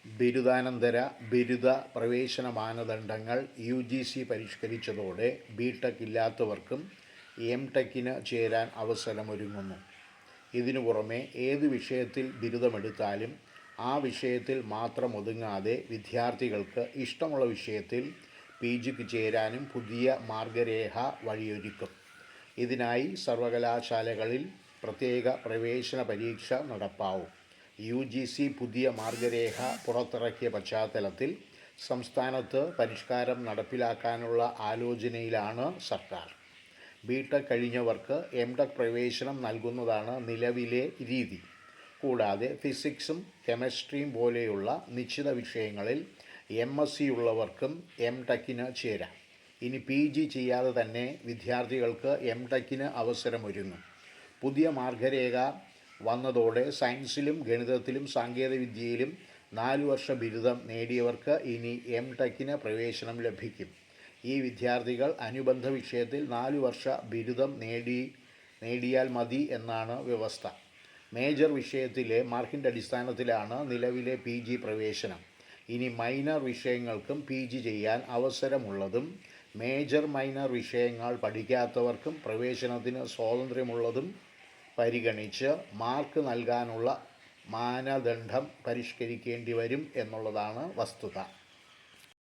ബിരുദാനന്തര ബിരുദ പ്രവേശന മാനദണ്ഡങ്ങൾ UGC പരിഷ്കരിച്ചതോടെ ബിടെക് ഇല്ലാത്തവർക്കും എംടെക്കിന് ചേരാൻ അവസരമൊരുങ്ങുന്നു. ഇതിനു പുറമെ ഏത് വിഷയത്തിൽ ബിരുദമെടുത്താലും ആ വിഷയത്തിൽ മാത്രം ഒതുങ്ങാതെ വിദ്യാർത്ഥികൾക്ക് ഇഷ്ടമുള്ള വിഷയത്തിൽ PGക്ക് ചേരാനും പുതിയ മാർഗരേഖ വഴിയൊരുക്കും. ഇതിനായി സർവകലാശാലകളിൽ പ്രത്യേക പ്രവേശന പരീക്ഷ നടപ്പാവും. UGC പുതിയ മാർഗരേഖ പുറത്തിറക്കിയ പശ്ചാത്തലത്തിൽ സംസ്ഥാനത്ത് പരിഷ്കാരം നടപ്പിലാക്കാനുള്ള ആലോചനയിലാണ് സർക്കാർ. ബിടെക് കഴിഞ്ഞവർക്ക് എംടെക് പ്രവേശനം നൽകുന്നതാണ് നിലവിലെ രീതി. കൂടാതെ ഫിസിക്സും കെമിസ്ട്രിയും പോലെയുള്ള നിശ്ചിത വിഷയങ്ങളിൽ MSc ഉള്ളവർക്കും എംടെക്കിന് ചേരാം. ഇനി PG ചെയ്യാതെ തന്നെ വിദ്യാർത്ഥികൾക്ക് എംടെക്കിന് അവസരമൊരുങ്ങും. പുതിയ മാർഗരേഖ വന്നതോടെ സയൻസിലും ഗണിതത്തിലും സാങ്കേതികവിദ്യയിലും 4 വർഷ ബിരുദം നേടിയവർക്ക് ഇനി എംടെക്കിന് പ്രവേശനം ലഭിക്കും. ഈ വിദ്യാർത്ഥികൾ അനുബന്ധ വിഷയത്തിൽ 4 വർഷ ബിരുദം നേടിയാൽ മതി എന്നാണ് വ്യവസ്ഥ. മേജർ വിഷയത്തിലെ മാർക്കിൻ്റെ അടിസ്ഥാനത്തിലാണ് നിലവിലെ PG പ്രവേശനം. ഇനി മൈനർ വിഷയങ്ങൾക്കും PG ചെയ്യാൻ അവസരമുള്ളതും മേജർ മൈനർ വിഷയങ്ങൾ പഠിക്കാത്തവർക്കും പ്രവേശനത്തിന് സ്വാതന്ത്ര്യമുള്ളതും പരിഗണിച്ച് മാർക്ക് നൽകാനുള്ള മാനദണ്ഡം പരിഷ്കരിക്കേണ്ടി വരും എന്നുള്ളതാണ് വസ്തുത.